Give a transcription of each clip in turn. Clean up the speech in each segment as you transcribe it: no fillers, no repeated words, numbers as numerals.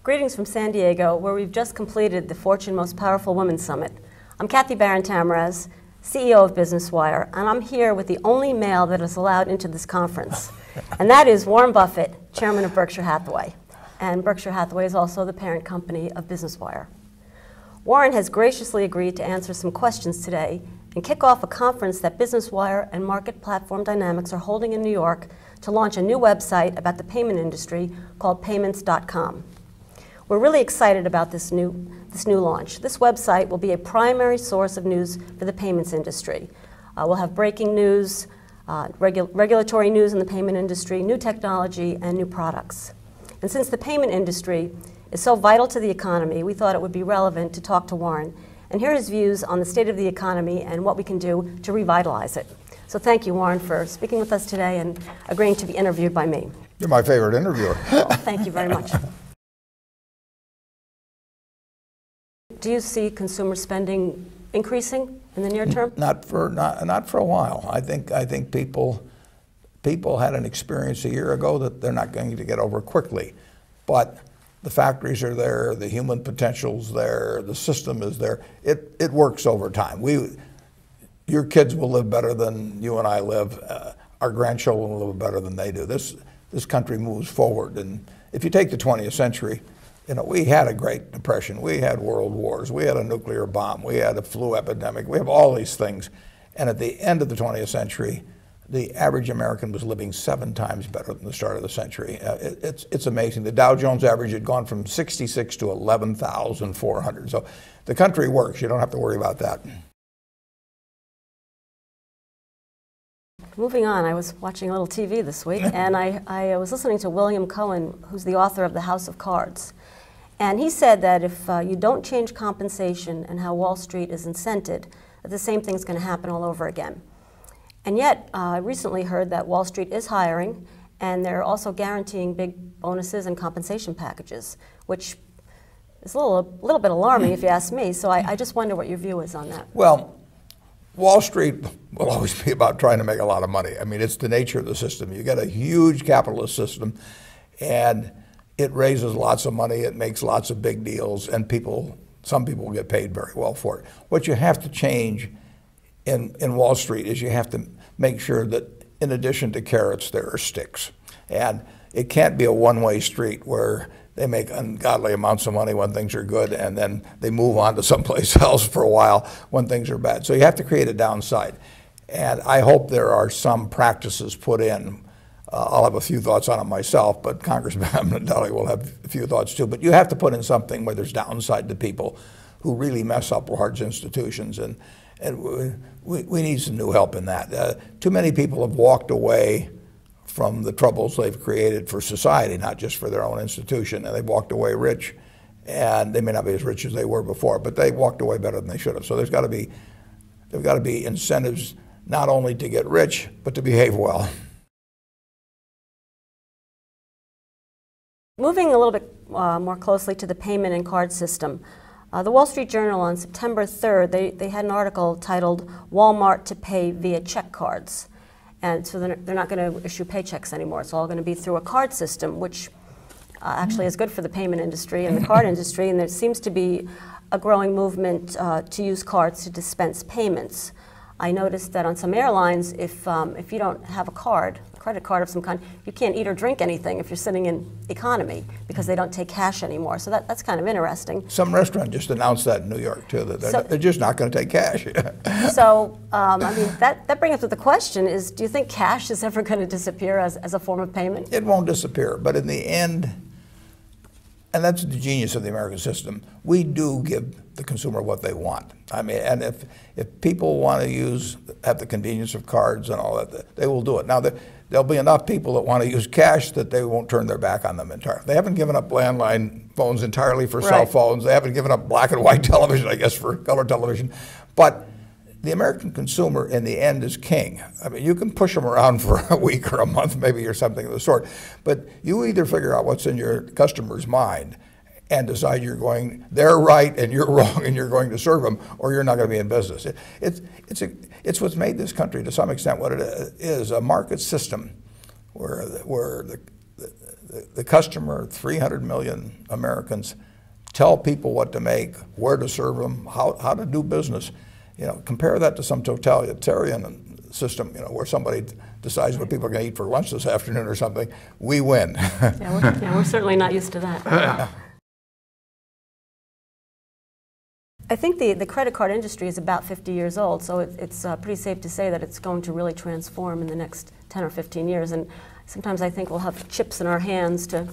Greetings from San Diego, where we've just completed the Fortune Most Powerful Women Summit. I'm Cathy Tamraz, CEO of Business Wire, and I'm here with the only male that is allowed into this conference, and that is Warren Buffett, chairman of Berkshire Hathaway. And Berkshire Hathaway is also the parent company of Business Wire. Warren has graciously agreed to answer some questions today and kick off a conference that Business Wire and Market Platform Dynamics are holding in New York to launch a new website about the payment industry called pymnts.com. We're really excited about this new launch. This website will be a primary source of news for the payments industry. We'll have breaking news, regulatory news in the payment industry, new technology, and new products. And since the payment industry is so vital to the economy, we thought it would be relevant to talk to Warren and hear his views on the state of the economy and what we can do to revitalize it. So thank you, Warren, for speaking with us today and agreeing to be interviewed by me. You're my favorite interviewer. Well, thank you very much. Do you see consumer spending increasing in the near term? Not for a while. I think people had an experience a year ago that they're not going to get over quickly. But the factories are there, the human potential's there, the system is there. It works over time. Your kids will live better than you and I live. Our grandchildren will live better than they do. This country moves forward. And if you take the 20th century, you know, we had a Great Depression, we had world wars, we had a nuclear bomb, we had a flu epidemic, we have all these things. And at the end of the 20th century, the average American was living 7 times better than the start of the century. It's amazing. The Dow Jones average had gone from 66 to 11,400. So the country works. You don't have to worry about that. Moving on, I was watching a little TV this week, and I was listening to William Cohen, who's the author of The House of Cards. And he said that if you don't change compensation and how Wall Street is incented, that the same thing's going to happen all over again. And yet, I recently heard that Wall Street is hiring, and they're also guaranteeing big bonuses and compensation packages, which is a little bit alarming if you ask me. So I just wonder what your view is on that. Well, Wall Street will always be about trying to make a lot of money. I mean, it's the nature of the system. You get a huge capitalist system, and it raises lots of money, it makes lots of big deals, and some people get paid very well for it. What you have to change in Wall Street is you have to make sure that in addition to carrots, there are sticks. And it can't be a one-way street where they make ungodly amounts of money when things are good and then they move on to someplace else for a while when things are bad. So you have to create a downside. And I hope there are some practices put in. I'll have a few thoughts on it myself, but Congressman Dali will have a few thoughts too. But you have to put in something where there's downside to people who really mess up large institutions. And we need some new help in that. Too many people have walked away from the troubles they've created for society, not just for their own institution, and they've walked away rich. And they may not be as rich as they were before, but they walked away better than they should have. So there's got to be incentives not only to get rich, but to behave well. Moving a little bit more closely to the payment and card system, the Wall Street Journal on September 3rd, they had an article titled "Walmart to Pay Via Check Cards." And so they're not going to issue paychecks anymore. It's all going to be through a card system, which actually is good for the payment industry and the card industry. And there seems to be a growing movement to use cards to dispense payments. I noticed that on some airlines, if you don't have a credit card of some kind, you can't eat or drink anything if you're sitting in economy because they don't take cash anymore. So that's kind of interesting. Some restaurant just announced that in New York too, that they're just not going to take cash. So I mean, that brings up the question is, do you think cash is ever going to disappear as a form of payment? It won't disappear, but in the end, and that's the genius of the American system, we do give the consumer what they want. I mean, and if people want to have the convenience of cards and all that, they will do it. Now, there'll be enough people that want to use cash that they won't turn their back on them entirely. They haven't given up landline phones entirely for cell phones. They haven't given up black and white television, I guess, for color television. But the American consumer, in the end, is king. I mean, you can push them around for a week or a month, maybe, or something of the sort. But you either figure out what's in your customer's mind and decide they're right and you're wrong and you're going to serve them, or you're not going to be in business. It's what's made this country, to some extent, what it is, a market system where the customer, 300 million Americans, tell people what to make, where to serve them, how to do business. Compare that to some totalitarian system, where somebody decides what people are going to eat for lunch this afternoon or something. We win. Yeah, we're certainly not used to that. I think the credit card industry is about 50 years old, so it's pretty safe to say that it's going to really transform in the next 10 or 15 years. And sometimes I think we'll have chips in our hands to,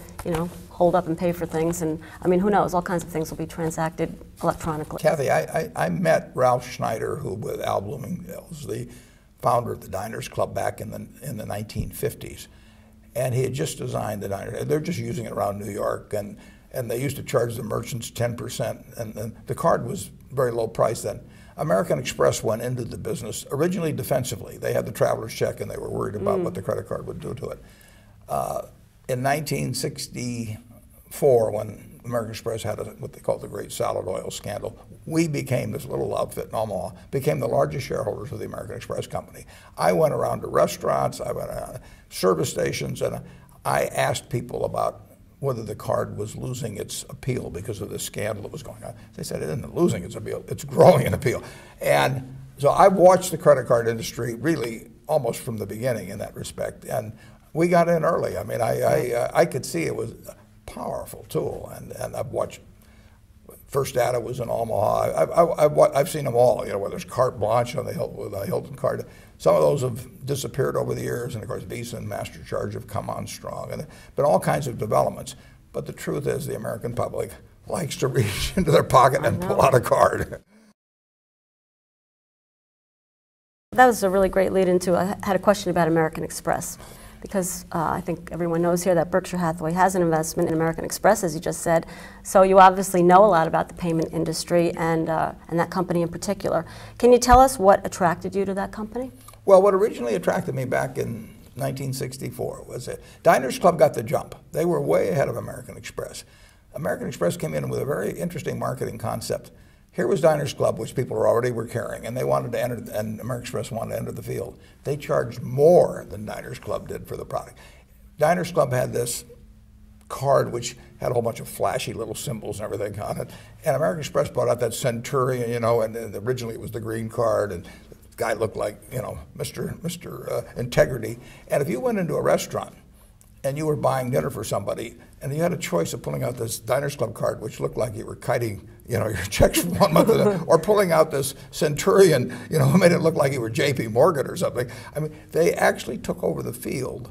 hold up and pay for things. And I mean, who knows? All kinds of things will be transacted electronically. Cathy, I met Ralph Schneider, who with Al Bloomingdale was the founder of the Diners Club back in the 1950s, and he had just designed the diner. They're just using it around New York, and they used to charge the merchants 10%, and the card was very low price then. American Express went into the business originally defensively. They had the traveler's check, and they were worried about what the credit card would do to it. In 1964, when American Express had what they called the Great Salad Oil Scandal, we became, this little outfit in Omaha, became the largest shareholders of the American Express company. I went around to restaurants, I went around to service stations, and I asked people about whether the card was losing its appeal because of the scandal that was going on. They said it isn't losing its appeal, it's growing in appeal. And so I've watched the credit card industry really almost from the beginning in that respect. And we got in early. I mean, I could see it was a powerful tool. And I've watched, First Data was in Omaha. I've seen them all, where there's carte blanche on the Hilton card. Some of those have disappeared over the years, and of course Visa and MasterCharge have come on strong, and been all kinds of developments. But the truth is the American public likes to reach into their pocket and pull out a card. That was a really great lead into, I had a question about American Express, because I think everyone knows here that Berkshire Hathaway has an investment in American Express, as you just said. So you obviously know a lot about the payment industry and that company in particular. Can you tell us what attracted you to that company? Well, what originally attracted me back in 1964 was that Diners Club got the jump. They were way ahead of American Express. American Express came in with a very interesting marketing concept. Here was Diners Club, which people already were carrying, and they wanted to enter, and American Express wanted to enter the field. They charged more than Diners Club did for the product. Diners Club had this card which had a whole bunch of flashy little symbols and everything on it, and American Express brought out that Centurion, and originally it was the green card, and the guy looked like, Mr. Integrity. And if you went into a restaurant and you were buying dinner for somebody, and you had a choice of pulling out this Diners Club card, which looked like you were kiting, your checks from 1 month, or pulling out this Centurion, who made it look like you were J.P. Morgan or something. I mean, they actually took over the field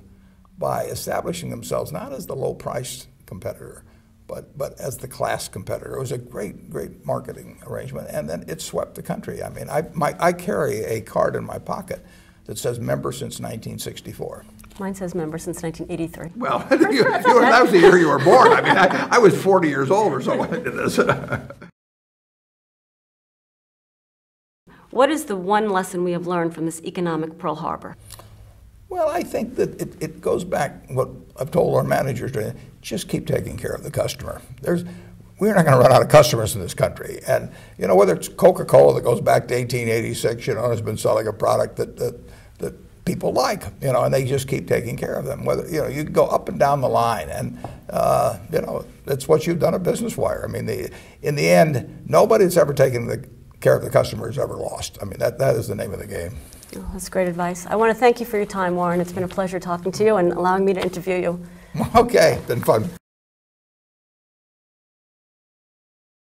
by establishing themselves not as the low-priced competitor, but as the class competitor. It was a great, great marketing arrangement, and then it swept the country. I mean, I carry a card in my pocket that says member since 1964. Mine says member since 1983. Well, that was the year you were born. I mean, I was 40 years old or so when I did this. What is the one lesson we have learned from this economic Pearl Harbor? Well, I think that it goes back, what I've told our managers, just keep taking care of the customer. We're not going to run out of customers in this country. And, whether it's Coca-Cola that goes back to 1886, has been selling a product that people like, and they just keep taking care of them. Whether, you go up and down the line, and, that's what you've done at Business Wire. I mean, in the end, nobody that's ever taken care of the customer has ever lost. I mean, that is the name of the game. Oh, that's great advice. I want to thank you for your time, Warren. It's been a pleasure talking to you and allowing me to interview you. Okay, been fun.